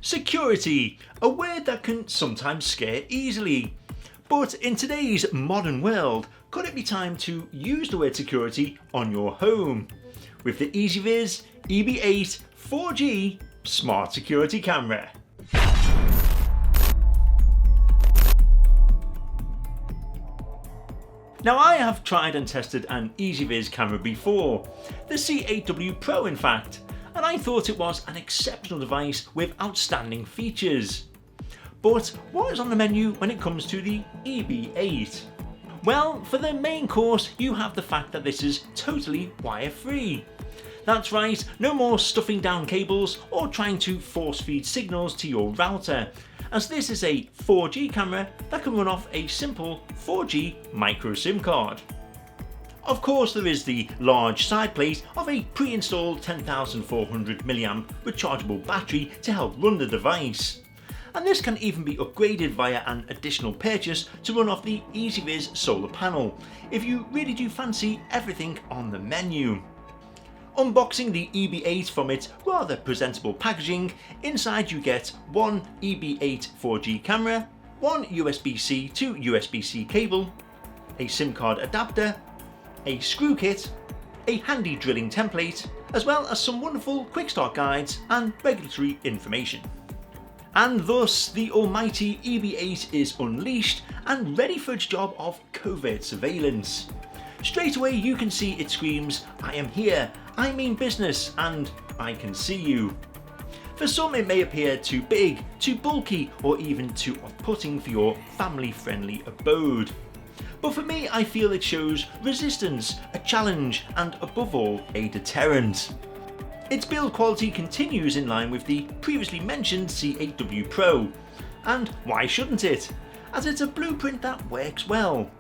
Security, a word that can sometimes scare easily. But in today's modern world, could it be time to use the word security on your home? With the EZVIZ EB8 4G Smart Security Camera. Now I have tried and tested an EZVIZ camera before, the C8W Pro in fact, and I thought it was an exceptional device with outstanding features. But what is on the menu when it comes to the EB8? Well, for the main course you have the fact that this is totally wire-free. That's right, no more stuffing down cables or trying to force feed signals to your router, as this is a 4G camera that can run off a simple 4G micro SIM card. Of course there is the large side plate of a pre-installed 10,400 mAh rechargeable battery to help run the device. And this can even be upgraded via an additional purchase to run off the EZVIZ Solar Panel, if you really do fancy everything on the menu. Unboxing the EB8 from its rather presentable packaging, inside you get one EB8 4G camera, one USB-C to USB-C cable, a SIM card adapter, a screw kit, a handy drilling template, as well as some wonderful quick start guides and regulatory information. And thus the almighty EB8 is unleashed and ready for its job of covert surveillance. Straight away you can see it screams, "I am here, I mean business, and I can see you." For some it may appear too big, too bulky, or even too off-putting for your family-friendly abode. But for me, I feel it shows resistance, a challenge, and above all, a deterrent. Its build quality continues in line with the previously mentioned C8W Pro. And why shouldn't it? As it's a blueprint that works well.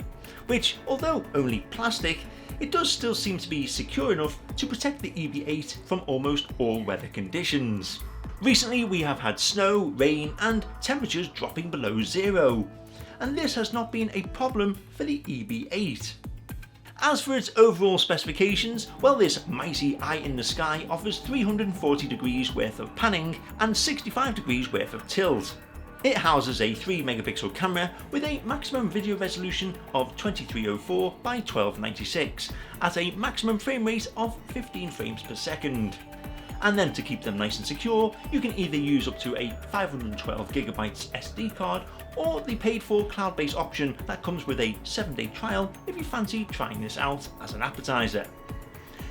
Which, although only plastic, it does still seem to be secure enough to protect the EB8 from almost all weather conditions. Recently we have had snow, rain, and temperatures dropping below zero. And this has not been a problem for the EB8. As for its overall specifications, well, this mighty eye in the sky offers 340 degrees worth of panning and 65 degrees worth of tilt. It houses a 3 megapixel camera with a maximum video resolution of 2304 by 1296 at a maximum frame rate of 15 frames per second. And then to keep them nice and secure, you can either use up to a 512GB SD card or the paid for cloud-based option that comes with a 7-day trial if you fancy trying this out as an appetizer.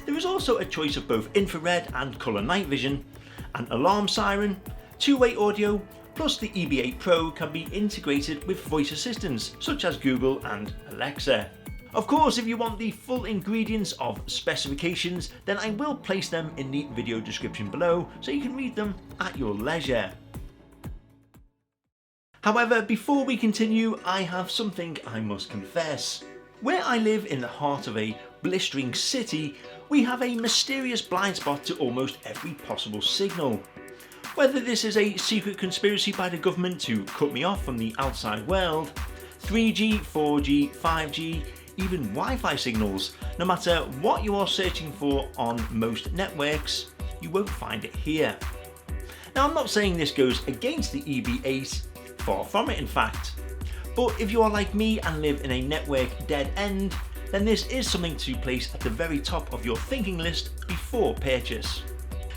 There is also a choice of both infrared and colour night vision, an alarm siren, two-way audio, plus the EB8 Pro can be integrated with voice assistants such as Google and Alexa. Of course, if you want the full ingredients of specifications, then I will place them in the video description below so you can read them at your leisure. However, before we continue, I have something I must confess. Where I live in the heart of a blistering city, we have a mysterious blind spot to almost every possible signal. Whether this is a secret conspiracy by the government to cut me off from the outside world, 3G, 4G, 5G, even Wi-Fi signals, no matter what you are searching for on most networks, you won't find it here. Now I'm not saying this goes against the EB8, far from it in fact, but if you are like me and live in a network dead end, then this is something to place at the very top of your thinking list before purchase.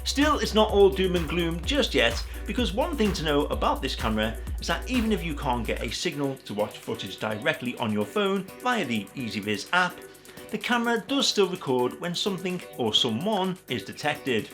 Still, it's not all doom and gloom just yet, because one thing to know about this camera is that even if you can't get a signal to watch footage directly on your phone via the EZVIZ app, the camera does still record when something or someone is detected.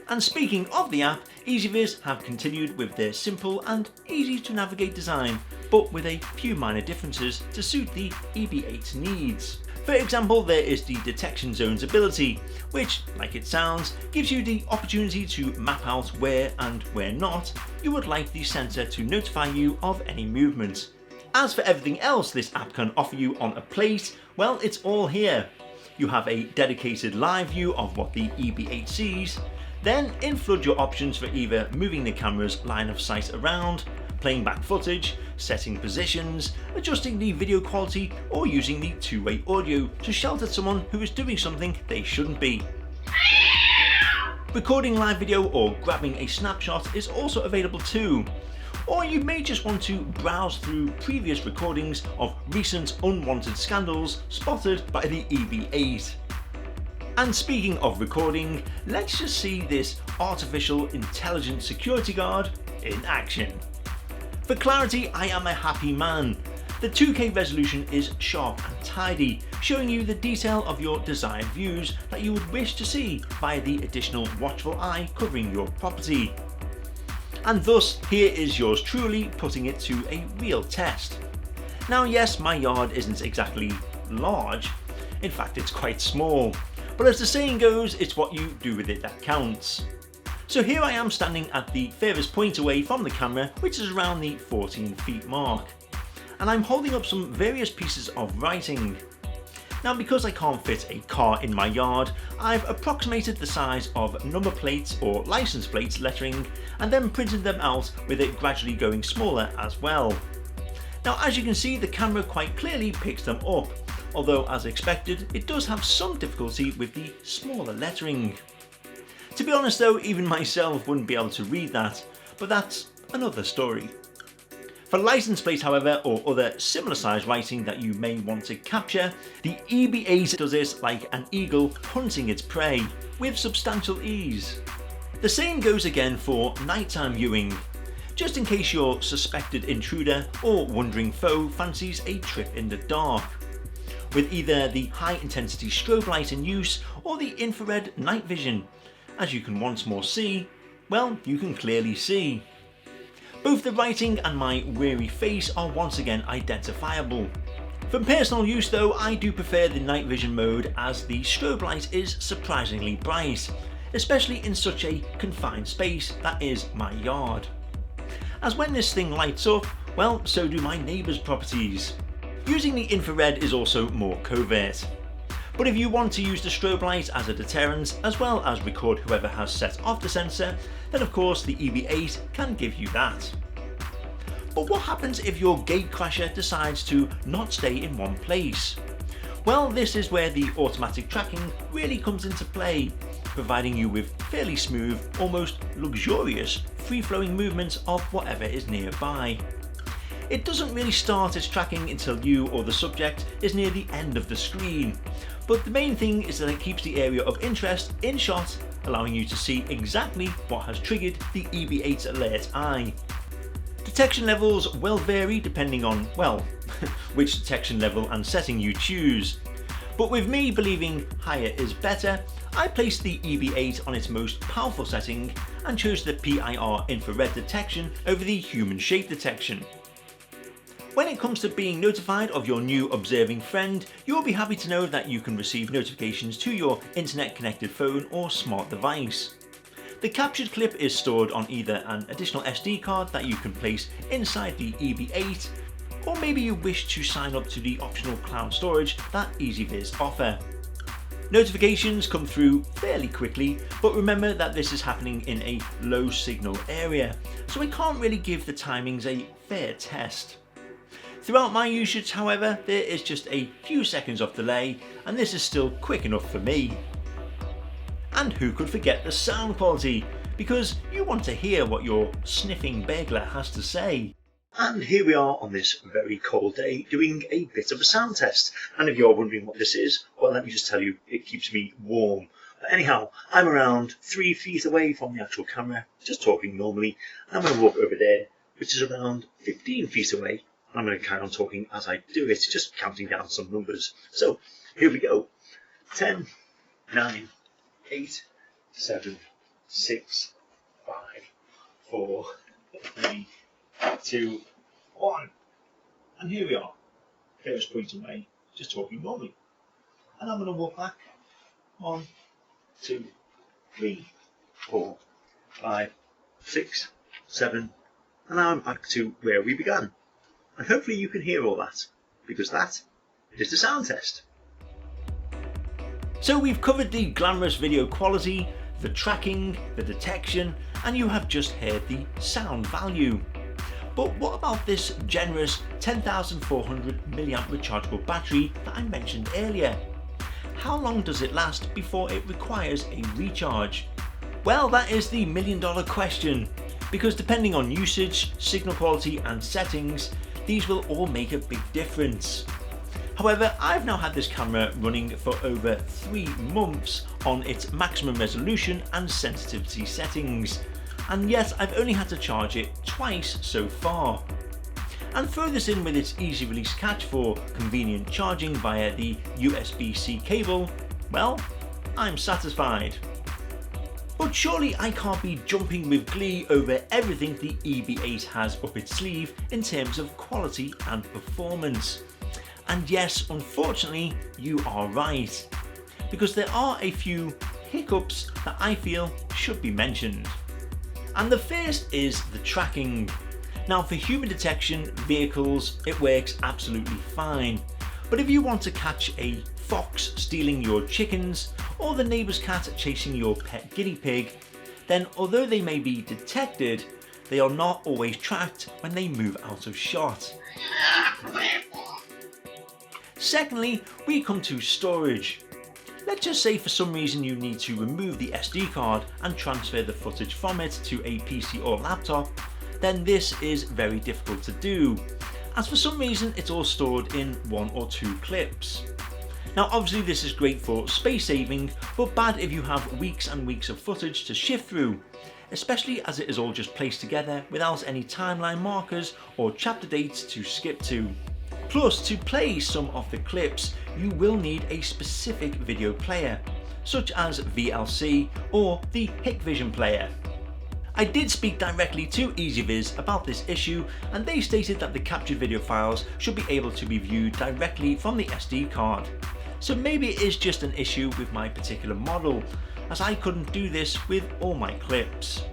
And speaking of the app, EZVIZ have continued with their simple and easy to navigate design, but with a few minor differences to suit the EB8's needs. For example, there is the detection zones ability, which, like it sounds, gives you the opportunity to map out where and where not you would like the sensor to notify you of any movement. As for everything else this app can offer you on a plate, well, it's all here. You have a dedicated live view of what the EB8 sees, then in-flood your options for either moving the camera's line of sight around, playing back footage, setting positions, adjusting the video quality, or using the two-way audio to shout at someone who is doing something they shouldn't be. Recording live video or grabbing a snapshot is also available too. Or you may just want to browse through previous recordings of recent unwanted scandals spotted by the EB8. And speaking of recording, let's just see this artificial intelligent security guard in action. For clarity, I am a happy man. The 2K resolution is sharp and tidy, showing you the detail of your desired views that you would wish to see via the additional watchful eye covering your property. And thus, here is yours truly putting it to a real test. Now yes, my yard isn't exactly large, in fact it's quite small, but as the saying goes, it's what you do with it that counts. So here I am standing at the furthest point away from the camera, which is around the 14 feet mark. And I'm holding up some various pieces of writing. Now because I can't fit a car in my yard, I've approximated the size of number plates or license plates lettering and then printed them out with it gradually going smaller as well. Now as you can see, the camera quite clearly picks them up, although as expected it does have some difficulty with the smaller lettering. To be honest though, even myself wouldn't be able to read that, but that's another story. For license plate however, or other similar size writing that you may want to capture, the EB8 does this like an eagle hunting its prey, with substantial ease. The same goes again for nighttime viewing, just in case your suspected intruder or wandering foe fancies a trip in the dark. With either the high intensity strobe light in use or the infrared night vision, as you can once more see, well, you can clearly see. Both the writing and my weary face are once again identifiable. For personal use though, I do prefer the night vision mode as the strobe light is surprisingly bright, especially in such a confined space that is my yard. As when this thing lights up, well, so do my neighbours' properties. Using the infrared is also more covert. But if you want to use the strobe light as a deterrent as well as record whoever has set off the sensor, then of course the EB8 can give you that. But what happens if your gatecrasher decides to not stay in one place? Well, this is where the automatic tracking really comes into play, providing you with fairly smooth, almost luxurious, free-flowing movements of whatever is nearby. It doesn't really start its tracking until you or the subject is near the end of the screen, but the main thing is that it keeps the area of interest in shot, allowing you to see exactly what has triggered the EB8's alert eye. Detection levels will vary depending on, well, which detection level and setting you choose. But with me believing higher is better, I placed the EB8 on its most powerful setting and chose the PIR infrared detection over the human shape detection. When it comes to being notified of your new observing friend, you'll be happy to know that you can receive notifications to your internet connected phone or smart device. The captured clip is stored on either an additional SD card that you can place inside the EB8, or maybe you wish to sign up to the optional cloud storage that EZVIZ offer. Notifications come through fairly quickly, but remember that this is happening in a low signal area, so I can't really give the timings a fair test. Throughout my usage however, there is just a few seconds of delay, and this is still quick enough for me. And who could forget the sound quality, because you want to hear what your sniffing burglar has to say. And here we are on this very cold day doing a bit of a sound test, and if you're wondering what this is, well, let me just tell you, it keeps me warm. But anyhow, I'm around 3 feet away from the actual camera, just talking normally. I'm going to walk over there, which is around 15 feet away. I'm going to carry on talking as I do it, just counting down some numbers. So, here we go. 10, 9, 8, 7, 6, 5, 4, 3, 2, 1. And here we are. First point away, just talking normally. And I'm going to walk back. 1, 2, 3, 4, 5, 6, 7. And now I'm back to where we began. And hopefully you can hear all that, because that is the sound test. So we've covered the glamorous video quality, the tracking, the detection, and you have just heard the sound value. But what about this generous 10,400 mAh rechargeable battery that I mentioned earlier? How long does it last before it requires a recharge? Well, that is the million-dollar question, because depending on usage, signal quality and settings, these will all make a big difference. However, I've now had this camera running for over 3 months on its maximum resolution and sensitivity settings, and yet I've only had to charge it twice so far. And throw this in with its easy release catch for convenient charging via the USB-C cable, well, I'm satisfied. But surely I can't be jumping with glee over everything the EB8 has up its sleeve in terms of quality and performance. And yes, unfortunately, you are right, because there are a few hiccups that I feel should be mentioned. And the first is the tracking. Now, for human detection vehicles, it works absolutely fine. But if you want to catch a fox stealing your chickens or the neighbour's cat chasing your pet guinea pig, then although they may be detected, they are not always tracked when they move out of shot. Secondly, we come to storage. Let's just say for some reason you need to remove the SD card and transfer the footage from it to a PC or laptop, then this is very difficult to do, as for some reason it's all stored in 1 or 2 clips. Now obviously this is great for space saving, but bad if you have weeks and weeks of footage to shift through, especially as it is all just placed together without any timeline markers or chapter dates to skip to. Plus, to play some of the clips, you will need a specific video player, such as VLC or the Hikvision player. I did speak directly to EZVIZ about this issue, and they stated that the captured video files should be able to be viewed directly from the SD card. So maybe it is just an issue with my particular model, as I couldn't do this with all my clips.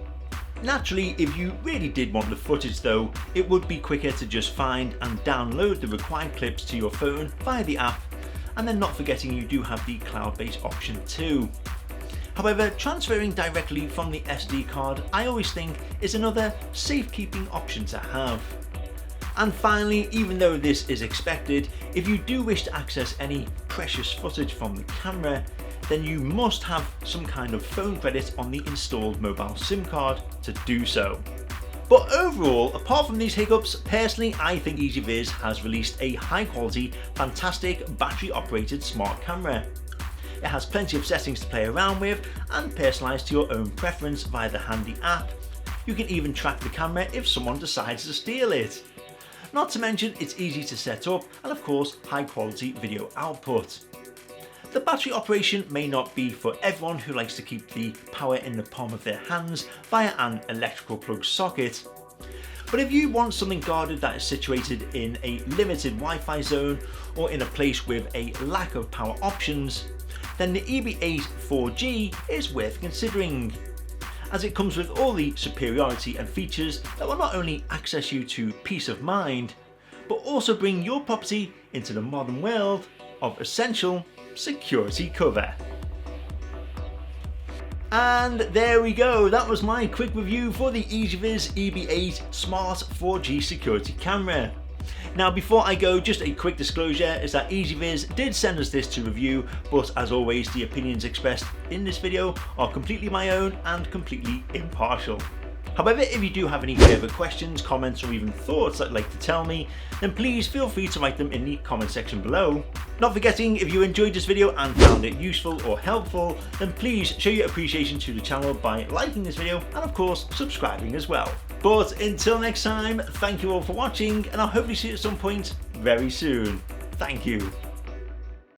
Naturally, if you really did want the footage though, it would be quicker to just find and download the required clips to your phone via the app, and then not forgetting you do have the cloud-based option too. However, transferring directly from the SD card I always think is another safekeeping option to have. And finally, even though this is expected, if you do wish to access any precious footage from the camera, then you must have some kind of phone credit on the installed mobile SIM card to do so. But overall, apart from these hiccups, personally I think EZVIZ has released a high quality, fantastic battery operated smart camera. It has plenty of settings to play around with and personalise to your own preference via the handy app. You can even track the camera if someone decides to steal it. Not to mention it's easy to set up and of course high quality video output. The battery operation may not be for everyone who likes to keep the power in the palm of their hands via an electrical plug socket. But if you want something guarded that is situated in a limited Wi-Fi zone or in a place with a lack of power options, then the EB8 4G is worth considering, as it comes with all the superiority and features that will not only access you to peace of mind, but also bring your property into the modern world of essential security cover. And there we go, that was my quick review for the EZVIZ EB8 Smart 4G security camera. Now before I go, just a quick disclosure is that EZVIZ did send us this to review, but as always the opinions expressed in this video are completely my own and completely impartial. However, if you do have any further questions, comments or even thoughts that you'd like to tell me, then please feel free to write them in the comment section below. Not forgetting, if you enjoyed this video and found it useful or helpful, then please show your appreciation to the channel by liking this video and of course subscribing as well. But until next time, thank you all for watching and I'll hopefully see you at some point very soon. Thank you.